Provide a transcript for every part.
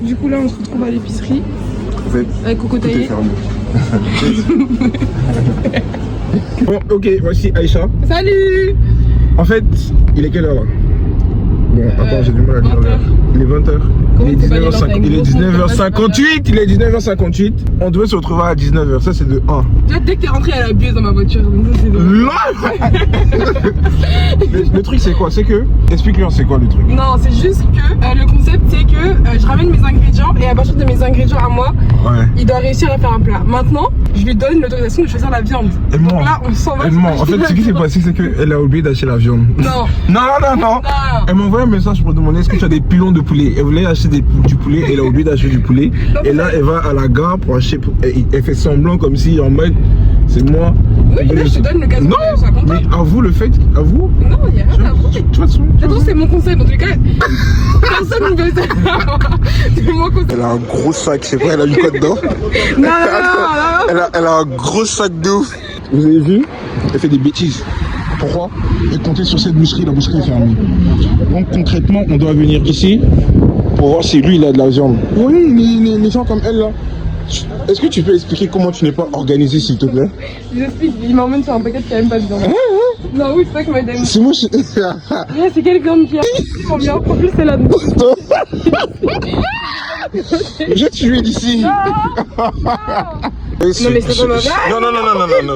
Du coup là on se retrouve à l'épicerie En fait, avec Coco tout est Taillé. fermé. Bon, ok, voici Aïcha. Salut. En fait, il est quelle heure là? Bon, attends, j'ai du mal à dire 20 l'heure. Il est 20h. Comment Il est on peut pas 19h58. aller Il est dans un 19h58. Il est 19h58. On devait se retrouver à 19h. Ça, c'est de 1. Dès que t'es rentré, elle a bu dans ma voiture. Donc ça c'est drôle. Le truc, c'est quoi? C'est que. Explique-leur, c'est quoi le truc? Non, c'est juste que le concept c'est que je ramène mes ingrédients et à partir de mes ingrédients à moi, Ouais. il doit réussir à faire un plat. Maintenant, je lui donne l'autorisation de choisir la viande. Et Donc moi. là, on s'en va. Elle ment. En fait, ce qui s'est passé, c'est qu'elle a oublié d'acheter la viande. Non. Non. Elle m'a envoyé un message pour demander est-ce que tu as des pilons de poulet. Elle voulait acheter du poulet, elle a oublié d'acheter du poulet. Et là, elle va à la gare pour acheter. Elle fait semblant comme si en mode c'est moi. Oui, là, je te donne l'occasion Non, de sois content. mais avoue le fait. Avoue. Non, il n'y a rien à avouer. Tu vois, De toute façon, c'est mon conseil. Dans tous les cas, personne ne veut ça. C'est mon conseil. elle a un gros sac, c'est vrai, elle a du quoi dedans? Non. Elle a un gros sac de ouf. Vous avez vu? Elle fait des bêtises. Pourquoi? Elle comptait sur cette boucherie, la boucherie est fermée. Donc concrètement, on doit venir ici pour voir si lui il a de la viande. Oui, les gens comme elle là. Est-ce que tu peux expliquer comment tu n'es pas organisé s'il te plaît? Je l'explique, il m'emmène sur un paquet qui a même pas de viande. Non, oui, c'est ça que m'a dit. C'est moi. C'est quelle viande qui a? Mon bien, en plus, c'est là-dedans. Je vais tuer d'ici. Non, mais c'est pas ma blague. Non.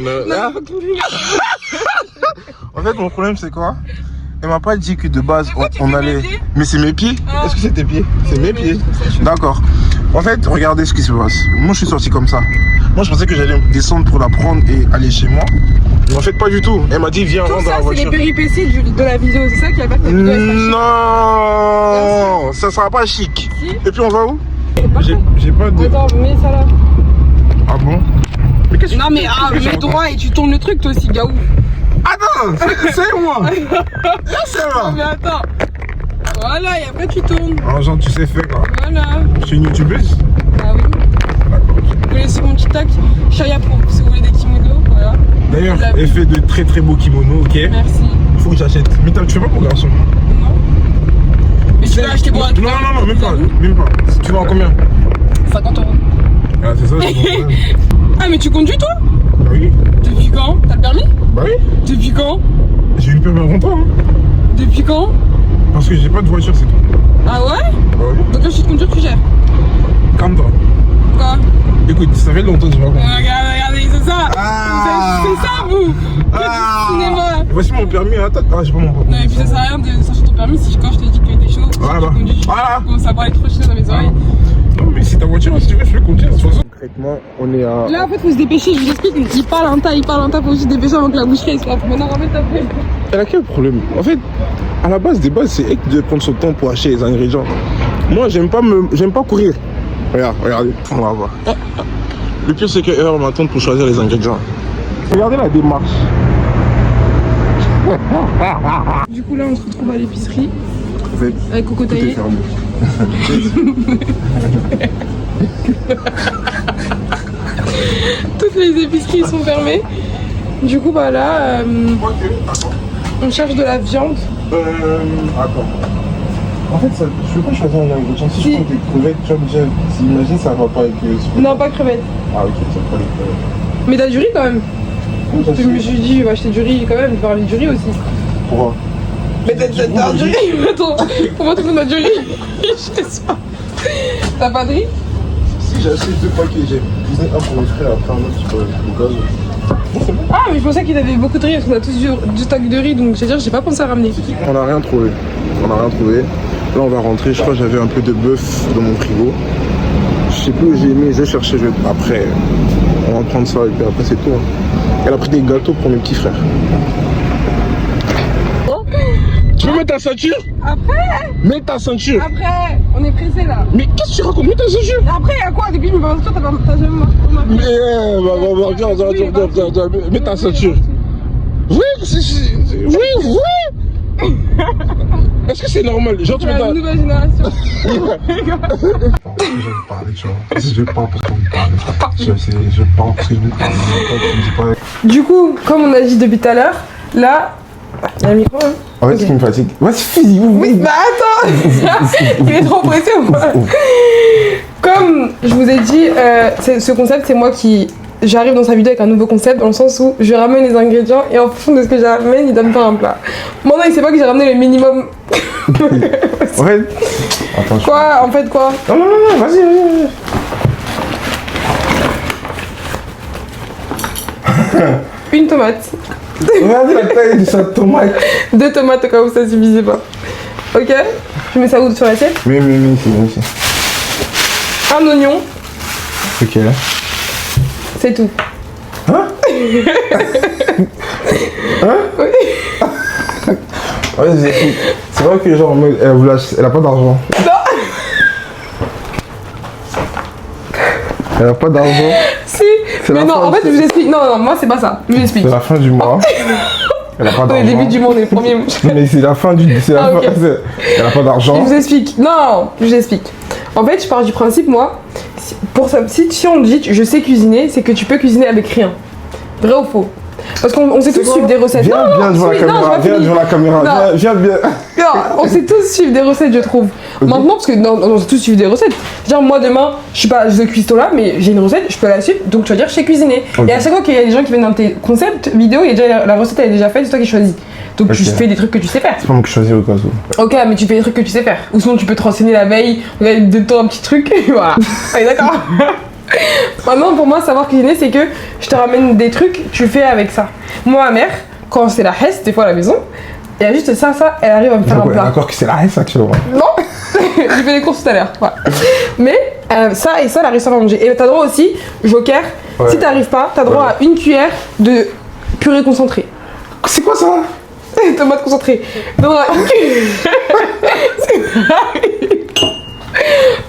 En fait, mon problème, c'est quoi? Elle m'a pas dit que de base, on allait. Mais c'est mes pieds? Est-ce que c'est tes pieds? C'est mes pieds. D'accord. En fait, regardez ce qui se passe. Moi, je suis sorti comme ça. Moi, je pensais que j'allais descendre pour la prendre et aller chez moi. Mais en fait, pas du tout. Elle m'a dit, viens, Tout rentre dans ça, la c'est les voiture. péripéties de la vidéo. C'est ça qui a pas fait la vidéo. Non, ça sera pas chic. Si. Et puis, on va où? Parfait. J'ai pas de. Attends, mets ça là. Ah bon? Mais qu'est-ce que Non, mais mets droit et tu tournes le truc, toi aussi, gaou. Attends, c'est moi. C'est Non, moi. mais attends. Voilà, et après tu tournes. Alors, genre, tu sais faire quoi? Voilà. Je suis une youtubeuse? Ah oui. D'accord. Vous voulez sur mon TikTok Shaya Pro, si vous voulez des kimonos, voilà. D'ailleurs, La- elle fait de très très beaux kimonos, ok? Merci. Il faut que j'achète. Mais tu fais pas pour garçon? Non. Mais tu veux acheter pour un Non, même pas. Tu vas en combien? 50 €. Ah, c'est ça, c'est mon problème. Ah, mais tu conduis toi? Bah oui. Depuis quand? T'as le permis? Bah oui. Depuis quand? J'ai eu le permis avant toi, hein. Depuis quand? Parce que j'ai pas de voiture, c'est tout. Ah ouais? Bah oui. Donc là, je suis de conduire, tu gères. Calme-toi. Quoi? Écoute, ça fait longtemps que je vais pas. Regardez, c'est ça! Ah. C'est ça, vous! Ah. Que du cinéma! Voici mon permis, attends. Ah, j'ai pas mon Non, et puis ça sert à rien de sortir ton permis si quand je te dis que t'es chaud. Voilà. Tu conduis, Voilà. tu commences à parler trop chiant dans mes oreilles. Non, mais c'est ta voiture, si tu veux, je peux conduire. De toute façon, concrètement, on est à. Là, en fait, faut se dépêcher, je vous explique. Il parle un tas, faut aussi se dépêcher avant que la boucherie soit. Maintenant, remets ta pelle. Elle a quel problème? En fait, à la base des bases, c'est elle qui devait prendre son temps pour acheter les ingrédients. Moi, j'aime pas courir. Regardez, on va voir. Le pire, c'est qu'elle va m'attendre pour choisir les ingrédients. Regardez la démarche. Du coup, là, on se retrouve à l'épicerie En fait, avec Coco tout est Taillé. fermé. Toutes les épiceries sont fermées. Du coup, bah là, Attends. on cherche de la viande. Attends. En fait, je peux pas choisir un ingrédient. Si Si. je prends des crevettes, tu vois, déjà, imagine, ça va pas avec ce. Non, pas crevettes. Ah, ok, ça va pas les crevettes. Mais t'as du riz quand même. Oui, Je me suis dit, je vais acheter du riz quand même, je vais avoir du riz aussi. Pourquoi? Mais t'as du riz. Attends, comment tu veux du riz? Je sais pas. T'as pas de riz? Si j'ai acheté 2 paquets, j'ai cuisiné un pour mes frères, après un autre pour le gaz. Ah, mais je pensais qu'il avait beaucoup de riz parce qu'on a tous du stock de riz, donc j'ai pas pensé à ramener. On n'a rien trouvé. Là, on va rentrer. Je crois que j'avais un peu de bœuf dans mon frigo. Je sais plus où j'ai mis. Je vais chercher. Après, on va prendre ça et puis après, c'est tout. Hein. Elle a pris des gâteaux pour mes petits frères. Tu veux mettre ta ceinture? Après, Mets ta ceinture. on est pressé là. Mais qu'est-ce que tu racontes? Mets ta ceinture. Après, y'a quoi? Depuis que je me balance, toi, t'as jamais marqué. Mais viens, mets ta ceinture. Oui, oui. Est-ce que c'est normal? Genre, tu mets La ta... nouvelle génération. Je vais parler, tu vois. Je vais pas pourquoi vous parlez. Je vais pas parce que vous parlez. Du coup, comme on a dit depuis tout à l'heure, là, Il y a le micro, hein. En fait, Ok. ce qui me fatigue. Vas-y, Oui, bah attends. Il est trop pressé ou quoi? Comme je vous ai dit, ce concept, c'est moi qui... J'arrive dans sa vidéo avec un nouveau concept, dans le sens où je ramène les ingrédients et en fonction de ce que je ramène, il donne pas un plat. Maintenant, il sait pas que j'ai ramené le minimum. En fait. Attends, Quoi? En fait, quoi? Non, non, non, non, vas-y. Une tomate. Regardez la taille de sa tomate. 2 tomates au cas où ça suffisait pas. Ok? Je mets ça où sur l'assiette? Mais, c'est. Un oignon, Ok. c'est tout. Hein? Oui. Ouais, c'est vrai que genre, en mode, elle a pas d'argent. Elle a pas d'argent. Si. C'est Mais la non, fin, en fait, c'est- je vous explique. Non, non, moi, c'est pas ça. Je vous explique. C'est la fin du mois. Elle a pas On est d'argent. au début du mois, on est le premier. Mais c'est la fin du. C'est la Ah, fin. ok. Elle a pas Je d'argent. vous explique. Non, je vous explique. En fait, je pars du principe, moi, si on dit je sais cuisiner, c'est que tu peux cuisiner avec rien. Vrai ou faux? Parce qu'on sait tous suivre des recettes. Viens devant la oui, non, caméra. j'ai pas Viens fini. devant la caméra. Non. Viens. Non, on sait tous suivre des recettes, je trouve. Ok. Maintenant, parce que non, on sait tous suivre des recettes. Genre, moi demain, je suis pas de cuistot là, mais j'ai une recette, je peux la suivre, donc tu vas dire je sais cuisiner. Ok. Et à chaque fois qu'il y a des gens qui viennent dans tes concepts vidéo, il y a déjà, la recette elle est déjà faite, c'est toi qui choisis. Donc tu Ok. fais des trucs que tu sais faire. C'est pas moi qui choisis au cas où. Ok, mais tu fais des trucs que tu sais faire. Ou sinon tu peux te renseigner la veille, regarder de toi un petit truc, et voilà. Ouais, d'accord. Maintenant, pour moi, savoir cuisiner, c'est que je te ramène des trucs, tu fais avec ça. Moi, ma mère, quand c'est la hesse, des fois à la maison, il y a juste ça, elle arrive à me faire un Ouais, plat. d'accord que c'est la haine actuellement. Non. J'ai fait les courses tout à l'heure. Voilà. Mais ça et ça, elle a réussi à manger. Et t'as droit aussi, joker, Ouais. si t'arrives pas, t'as droit à une cuillère de purée concentrée. C'est quoi ça? Tomate concentrée. T'as droit à une cuillère.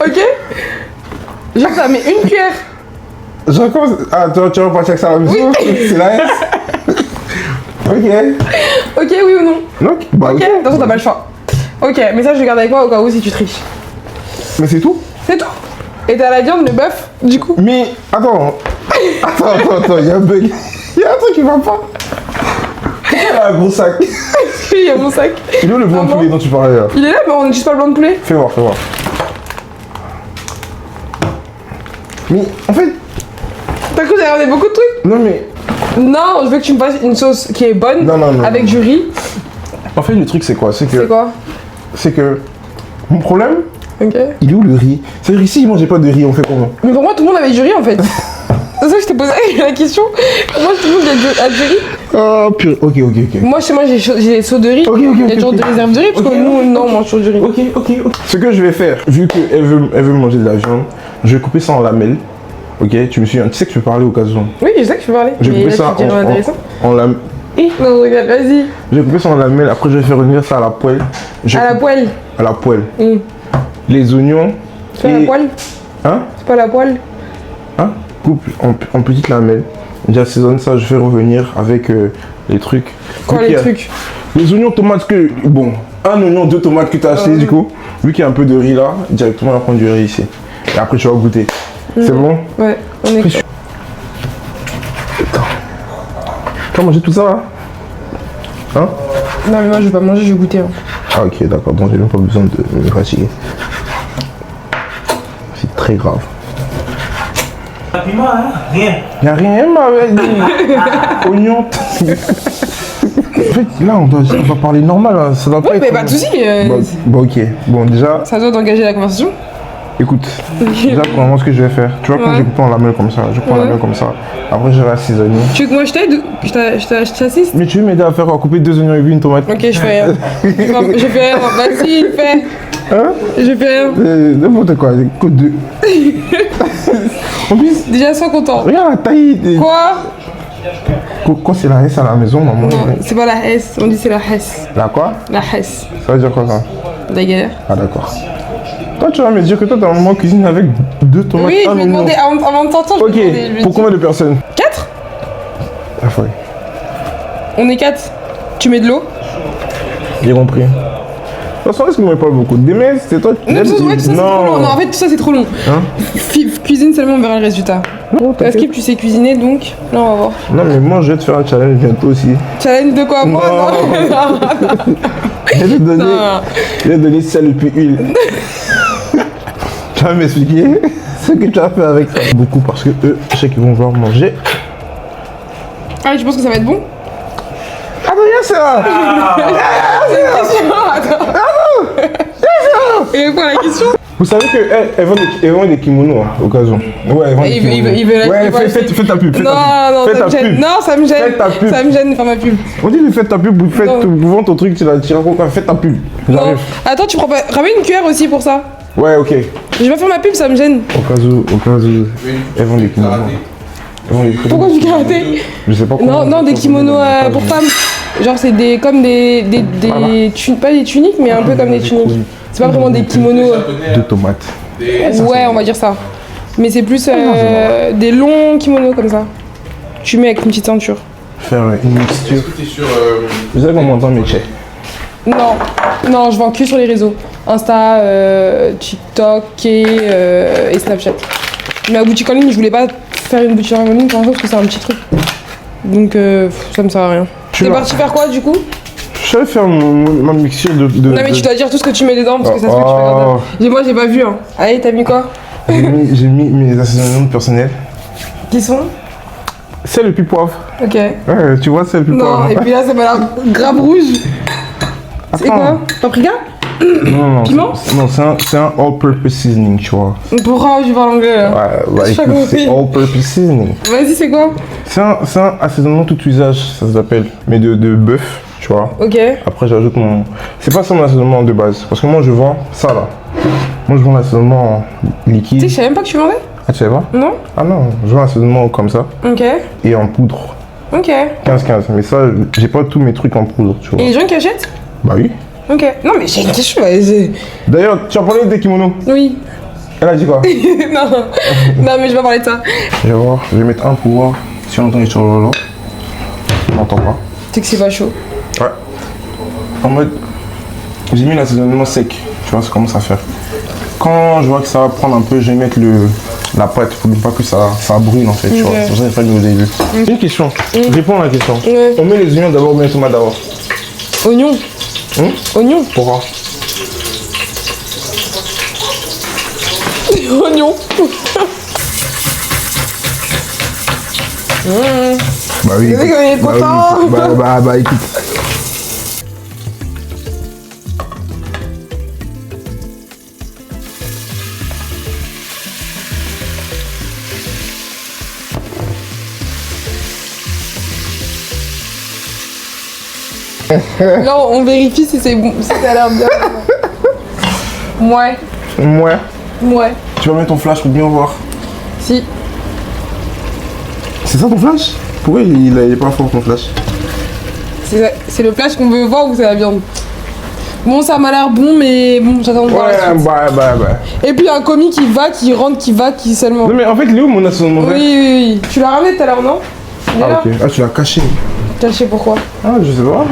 Ok? Genre ça, mais une cuillère. Genre comment ah, tu vas partir avec ça à la maison? C'est la haine. Ok. Ok, oui ou non? Non? Bah Ok, ok. de toute façon t'as pas le choix. Ok, mais ça je le garde avec moi au cas où si tu triches. Mais c'est tout? C'est tout. Et t'as la viande, le bœuf, du coup. Mais attends, il y a un bug. Il y a un truc qui va pas. Il y a un gros sac. Il y a mon sac. Il est où le blanc de Maman. poulet dont tu parlais là? Il est là, mais on n'utilise pas le blanc de poulet. Fais voir. Mais en fait, T'as cru que j'avais ramené beaucoup de trucs? non mais. Non, je veux que tu me fasses une sauce qui est bonne, Non, avec non. du riz. En fait, le truc c'est quoi? C'est C'est que. quoi? C'est que. Mon problème, Ok. il est où le riz? C'est-à-dire ici, ils mangeaient pas de riz, on fait comment? Mais pour moi, tout le monde avait du riz en fait. C'est ça que je t'ai posé la question. Pour moi, tout le monde a du riz. Ah, purée. Ok. Moi, chez moi, j'ai des seaux de riz. Ok. Il y a toujours des réserves de riz, parce que Ok. nous, non, on mange toujours du riz. Ok. Ce que je vais faire, vu qu'elle veut manger de la viande, je vais couper ça en lamelles. Ok, tu sais que tu peux parler au cas où. Oui, je sais que je peux parler. Je vais Mais couper là, ça tu dis rien d'intéressant. en lamelles. Non, regarde, vas-y. Je vais couper ça en lamelles, après je vais faire revenir ça à la poêle. À la poêle. À la poêle. Hum. Les oignons. C'est pas la poêle? Hein? C'est pas la poêle? Hein? Coupe en petites lamelles. J'assaisonne ça, je fais revenir avec les trucs. Quoi, Vu qu'il les y a- trucs? Les oignons, tomates que. Bon, un oignon, 2 tomates que tu as acheté du coup. Vu qu'il y a un peu de riz là, directement on va prendre du riz ici. Et après tu vas goûter. C'est bon? Ouais, on est. Après, tu vas manger tout ça là? Hein? Non, mais moi, je vais pas manger, je vais goûter. Hein. Ah ok, d'accord, donc j'ai même pas besoin de me fatiguer. C'est très grave. Piment, hein? Rien. Y'a rien, m'avait dit. Oignon. En fait, là, on va parler normal, hein. Ça doit pas Oui, être. mais pas de soucis. Bon, ok. Bon, déjà, Ça doit d'engager la conversation. écoute. Déjà, premièrement, ce que je vais faire, tu vois, quand Ouais. j'ai coupé en lamelles comme ça, je prends la Ouais. lamelle comme ça. Après, je vais assaisonner. Tu veux que moi je t'aide ou je t'assiste? Mais tu veux m'aider à faire quoi? Couper 2 oignons et une tomate? Ok, je fais rien. Je fais rien. Vas-y, fais. Hein? Je fais rien. N'importe quoi, écoute deux. En plus, Déjà, sois content. regarde la taille. Quoi? Quand c'est la S à la maison, maman. Non, c'est pas la S. On dit c'est la Hesse. La quoi? La Hesse. Ça veut dire quoi ça? La galère. Ah d'accord. Toi tu vas me dire que toi t'as un moment cuisine avec 2 tomates, Oui, je un vais oignon. demander. Avant de t'entendre, je Ok, vais demander. Je vais pour dire. combien de personnes? 4? Ah ouais, On est 4. Tu mets de l'eau? j'ai compris. De toute façon, est-ce que moi pas beaucoup? Demain, c'est toi qui Non, tout ça, c'est trop long. Non, en Non. fait, tout ça, c'est trop long. Hein? Cuisine seulement, on verra le résultat. Non, Parce t'inquiète. que tu sais cuisiner donc. Là, on va voir. Non, mais moi, je vais te faire un challenge bientôt aussi. Challenge de quoi, moi? Non. Non. Je vais te donner, Non. je vais te donner sel et puis huile. Tu vas m'expliquer ce que tu as fait avec ça. Beaucoup parce que eux, je sais qu'ils vont vouloir manger. Ah, tu penses que ça va être bon? Ah non, y'a ça. C'est une question, attends. Et quoi la question? Vous savez qu'elles vendent des kimonos hein, au cas où. Ouais, elles vendent des kimonos. Il veut Ouais, fais ta pub. Non, fais ça ta me gêne. pub. Non, ça me gêne. Fais ta pub. Ça me gêne de faire ma pub. On dit de faire ta pub, Non. vous vendez ton truc, tu racontes quoi. Fais ta pub. Non. J'arrive. Attends, tu prends pas. Ramène une cuillère aussi pour ça. Ouais, ok. Je vais pas faire ma pub, ça me gêne. Au cas où, elles vendent des kimonos. Elles vendent des kimonos. Pourquoi du karaté? Je sais pas comment. Non, des kimonos pour femmes. Genre, c'est comme des pas des tuniques, mais un peu comme des tuniques. C'est pas vraiment des kimonos. De tomates. Ouais, on va dire ça. Mais c'est plus des longs kimonos comme ça. Tu mets avec une petite ceinture. Faire une mixture. Vous savez comment on entend mes checks? Non, je vends que sur les réseaux. Insta, TikTok et Snapchat. Mais la boutique en ligne, je voulais pas faire une boutique en ligne pour l'instant parce que c'est un petit truc. Donc ça me sert à rien. T'es parti faire quoi du coup? Je vais faire ma mixture de. Non mais tu dois dire tout ce que tu mets dedans parce que ça se peut que tu fais comme ça. Moi j'ai pas vu hein. Allez, t'as mis quoi? J'ai mis mes assaisonnements personnels. Qui sont? Sel et puis poivre. Ok. Ouais, tu vois, sel et puis Non, poivre. et puis là ça m'a l'air grave rouge. C'est quoi? Paprika? Non, Piment? Non, c'est un all-purpose seasoning, tu vois. Pourquoi je parle anglais là? Ouais, J'ai pas écoute, compris. c'est all-purpose seasoning. Vas-y, c'est quoi? C'est un assaisonnement tout usage, ça s'appelle. Mais de bœuf, tu vois. Ok. Après, j'ajoute mon. C'est pas ça mon assaisonnement de base. Parce que moi, je vends ça là. Moi, je vends l'assaisonnement Tu liquide. sais, je savais même pas que tu vendais? Ah, tu sais pas? Non? Ah non, je vends l'assaisonnement comme ça. Ok. Et en poudre. Ok. 15-15. Mais ça, j'ai pas tous mes trucs en poudre, tu vois. Et les gens qui achètent? Bah oui. Ok. Non, mais j'ai une question. Vas-y. D'ailleurs, tu as parlé des kimonos. Oui. Elle a dit quoi? Non. Non, mais je vais pas parler de ça. Je vais voir, je vais mettre un pour voir si on entend les choses là. On n'entend pas. C'est que c'est pas chaud. Ouais. En mode, j'ai mis l'assaisonnement sec. Tu vois, ça commence à faire. Quand je vois que ça va prendre un peu, je vais mettre la pâte pour ne pas que ça brûle en fait. Tu vois, c'est pour ça que j'ai fait au début. Une question. Réponds à la question. Ouais. On met les oignons d'abord ou bien les tomates d'abord? Oignon. Oignon. Pourquoi? Oignon. Bah oui. Le mec, il est bah, content. oui. Bah écoute. Là, on vérifie si c'est bon, si ça a l'air bien. Ouais. Ouais. Tu vas mettre ton flash pour bien voir. Si. C'est ça ton flash? Pourquoi il est pas fort ton flash? C'est le flash qu'on veut voir ou c'est la viande? Bon, ça m'a l'air bon, mais bon, j'attends de voir la suite. bah. Et puis un commis qui rentre, qui seulement. Non mais en fait, il est où mon assaisonnement vert? Oui. Tu l'as ramené tout à l'heure, non? Il est Ah là. ok. Ah tu l'as caché. Je sais pourquoi. Ah je sais pas.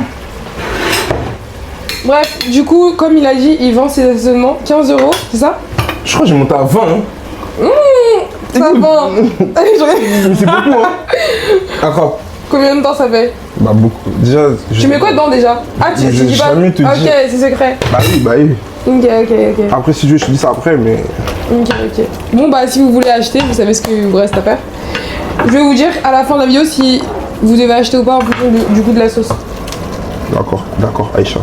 Bref, du coup, comme il a dit, il vend ses assaisonnements 15 €, c'est ça? Je crois que j'ai monté à 20 hein. Ça va. Allez, Mais c'est beaucoup hein. D'accord. Combien de temps ça fait? Bah beaucoup. Déjà. Tu mets quoi dedans déjà? Ah, tu Je dis pas? jamais te Ok, dire. c'est secret. Bah oui. Ok. Après si tu veux je te dis ça après mais. Ok. Bon, bah, si vous voulez acheter, vous savez ce qu'il vous reste à faire. Je vais vous dire à la fin de la vidéo si vous devez acheter ou pas en fonction du goût de la sauce. D'accord Aïcha.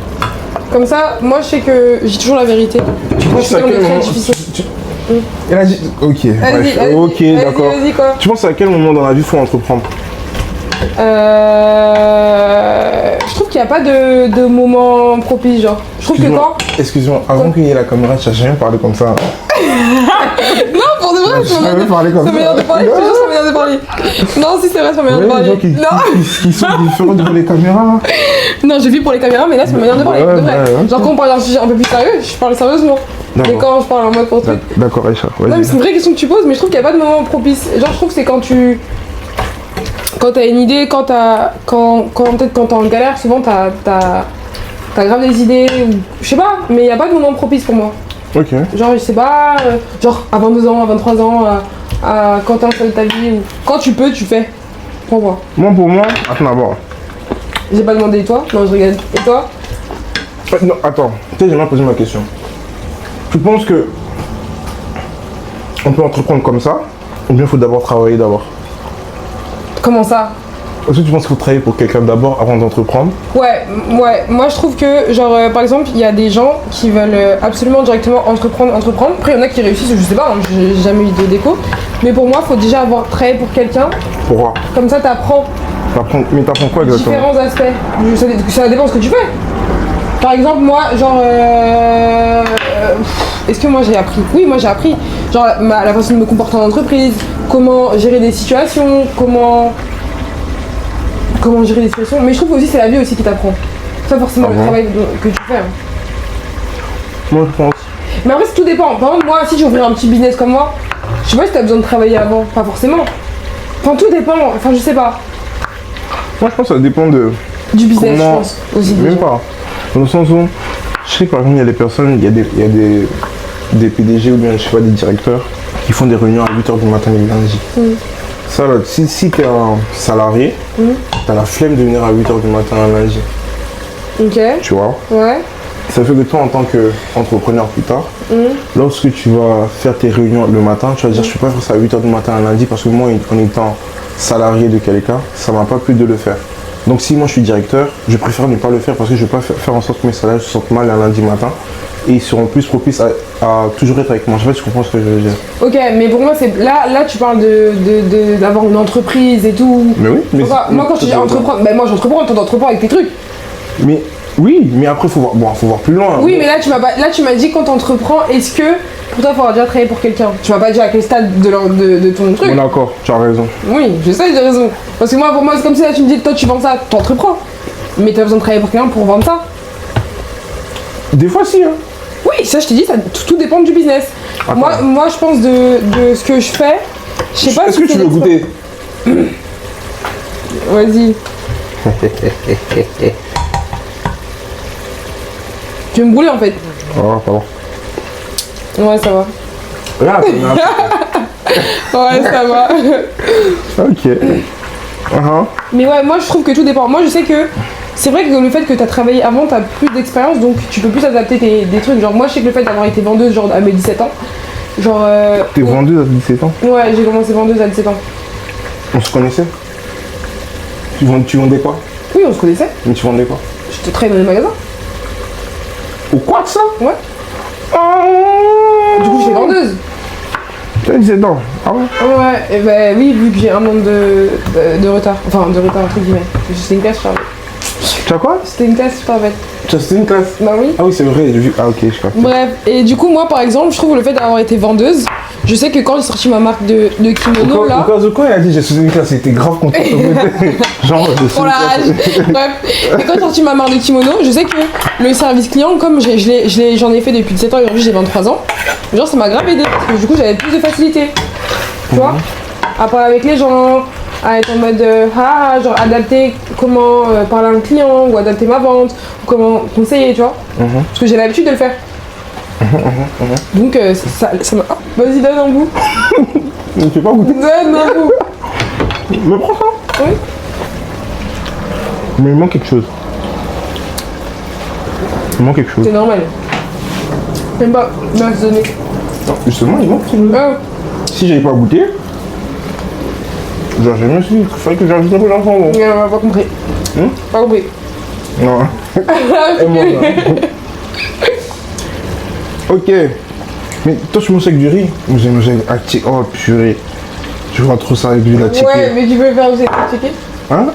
Comme ça, moi je sais que j'ai toujours la vérité. Tu penses à Sinon, quel on est très moment difficile. Elle a dit. Ok. Vas-y, bref. Ok d'accord. Vas-y, quoi. Tu penses à quel moment dans la vie faut entreprendre? Je trouve qu'il n'y a pas de moment propice, genre. Je trouve que quand. Excuse-moi, avant qu'il y ait la caméra, tu n'as jamais parlé comme ça. Non, pour de vrai, Tu n'as jamais parlé comme c'est ça. ma manière de parler, je te jure, c'est ma manière de parler. Non, si c'est vrai, c'est ma manière de Ouais, parler. les gens qui sont différents devant les caméras. Non, je vis pour les caméras, mais là, c'est ma manière de parler, Ouais, de vrai. ouais. Genre, quand on parle d'un sujet un peu plus sérieux, je parle sérieusement. D'accord. Mais quand je parle en mode pour truc. D'accord, Aïcha, Non, mais vas-y. c'est une vraie question que tu poses, mais je trouve qu'il n'y a pas de moment propice. Genre, je trouve que c'est quand t'as une idée, quand peut-être quand t'es en galère, souvent t'as grave des idées, ou je sais pas, mais il n'y a pas de moment propice pour moi. Ok. Genre, je sais pas, genre à 22 ans, à 23 ans, quand t'es en train de ta vie ou quand tu peux, tu fais. Pour moi. Moi, pour moi, attends d'abord. J'ai pas demandé et toi? Non, je regarde. Et toi? Non, attends, tu sais, j'aimerais poser ma question. Tu penses que on peut entreprendre comme ça ou bien il faut d'abord travailler d'abord? Comment ça? Est-ce que tu penses qu'il faut travailler pour quelqu'un d'abord avant d'entreprendre? Ouais, moi je trouve que, genre, par exemple, il y a des gens qui veulent absolument directement entreprendre. Après, il y en a qui réussissent, je sais pas, hein, j'ai jamais eu de déco. Mais pour moi, faut déjà avoir travaillé pour quelqu'un. Pourquoi? Comme ça, t'apprends Mais t'apprends quoi exactement? différents aspects. Ça dépend de ce que tu fais. Par exemple, moi, genre, est-ce que moi j'ai appris? Oui, moi j'ai appris. Genre, la façon de me comporter en entreprise, comment gérer des situations, comment gérer des situations. Mais je trouve aussi c'est la vie aussi qui t'apprend. C'est pas forcément le travail que tu fais. Hein. Moi, je pense. Mais après, tout dépend. Par exemple, moi, si j'ouvrais un petit business comme moi, je sais pas si t'as besoin de travailler avant. Pas forcément. Enfin, tout dépend. Enfin, je sais pas. Moi, je pense que ça dépend du business, je pense. Aussi, même pas. Dans le sens où, je sais que par exemple, il y a des personnes, il y a des PDG ou bien, je sais pas, des directeurs qui font des réunions à 8h du matin les lundis. Ça, là, si t'es un salarié, t'as la flemme de venir à 8h du matin un lundi. Ok. Tu vois? Ouais. Ça fait que toi, en tant qu'entrepreneur plus tard, lorsque tu vas faire tes réunions le matin, tu vas dire, je peux pas faire ça à 8h du matin un lundi parce que moi, en étant salarié de quelqu'un, ça m'a pas plu de le faire. Donc si moi je suis directeur, je préfère ne pas le faire parce que je ne veux pas faire en sorte que mes salariés se sentent mal un lundi matin et ils seront plus propices à toujours être avec moi. Je sais pas si tu comprends ce que je veux dire. Ok, mais pour moi, c'est là tu parles d'avoir une entreprise et tout. Mais oui. Mais moi quand je dis entreprendre, ben moi j'entreprends, toi t'entreprends avec tes trucs. Mais oui, mais après faut voir plus loin. Oui, mais là tu m'as dit quand t'entreprends, est-ce que pour toi il faudra déjà travailler pour quelqu'un? Tu m'as pas dit à quel stade de ton truc. Bon d'accord, tu as raison. Oui, je sais, j'ai raison. Parce que moi pour moi c'est comme si là tu me dis toi tu vends ça, t'entreprends. Mais t'as besoin de travailler pour quelqu'un pour vendre ça. Des fois si hein. Oui, ça je t'ai dit, tout dépend du business. Moi je pense de ce que je fais, je sais pas. Est-ce que tu veux goûter? Vas-y. Tu veux me brûler en fait? Oh pardon. Ouais ça va. Regarde, Ouais ça va. Ok. Mais ouais, moi je trouve que tout dépend. Moi je sais que c'est vrai que le fait que t'as travaillé avant, t'as plus d'expérience, donc tu peux plus adapter des trucs. Genre moi je sais que le fait d'avoir été vendeuse genre à mes 17 ans, genre... T'es vendeuse à 17 ans? Ouais, j'ai commencé vendeuse à 17 ans. On se connaissait? Tu vendais quoi? Oui, on se connaissait. Mais tu vendais quoi? Je te travaillais dans les magasins. Au quoi de ça? Ouais. Du coup, j'étais vendeuse. Tu as 17 ans? Ah ouais? Ouais, et bah oui, vu que j'ai un an de retard. Enfin, de retard entre guillemets. C'était une classe, je parle. Tu as quoi? C'était une classe, je parle. C'était une classe? Bah oui. Ah oui, c'est vrai, j'ai vu. Ah ok, je capte. Bref, et du coup, moi par exemple, je trouve le fait d'avoir été vendeuse, je sais que quand j'ai sorti ma marque de kimono là. Quand il a dit j'ai sauté une classe, il était grave content. Genre, pour la rage. Bref, et quand j'ai sorti ma marque de kimono, je sais que le service client, comme j'en ai fait depuis 17 ans et aujourd'hui j'ai 23 ans, genre ça m'a grave aidé parce que du coup j'avais plus de facilité. Tu vois, à parler avec les gens, à être en mode genre adapter comment parler à un client ou adapter ma vente ou comment conseiller, tu vois, parce que j'ai l'habitude de le faire. Donc ça m'a... Oh, vas-y, donne un bout. Tu ne fais pas goûter? Donne un bout. Mais prends ça. Oui. Mais il manque quelque chose. Il manque quelque chose. C'est normal. Même pas, merci donner. Non, justement, il manque quelque chose. Si j'avais pas goûté, genre, je me suis dit qu'il fallait que j'ajoute un peu d'enfant. Bon. On a pas compris. Pas compris. Non. Et moi, là. Ok. Mais toi, tu manges avec du riz? Moi, j'ai mangé avec chicken. Oh, purée. Je vois trop ça avec du la chicken. Ouais, mais tu peux faire aussi la chicken? Hein?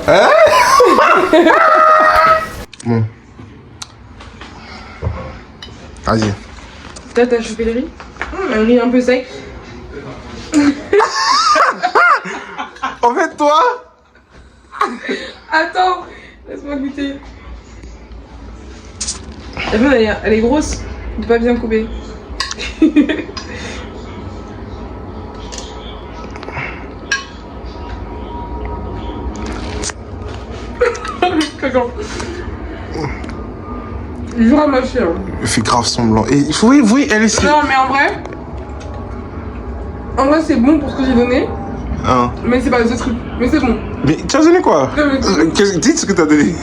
Bon. Vas-y. Là, t'as chopé le riz? Un riz un peu sec. En fait, toi? Attends, laisse-moi goûter. La viande, elle est grosse, de pas bien couper. Cacan. Dur à mâcher. Hein. Il fait grave semblant. Et il faut, oui, elle est... Non, mais en vrai, En vrai, c'est bon pour ce que j'ai donné, Hein. mais c'est pas ce truc. Mais c'est bon. Mais tu as donné quoi? Non, mais- Dis ce que t'as donné.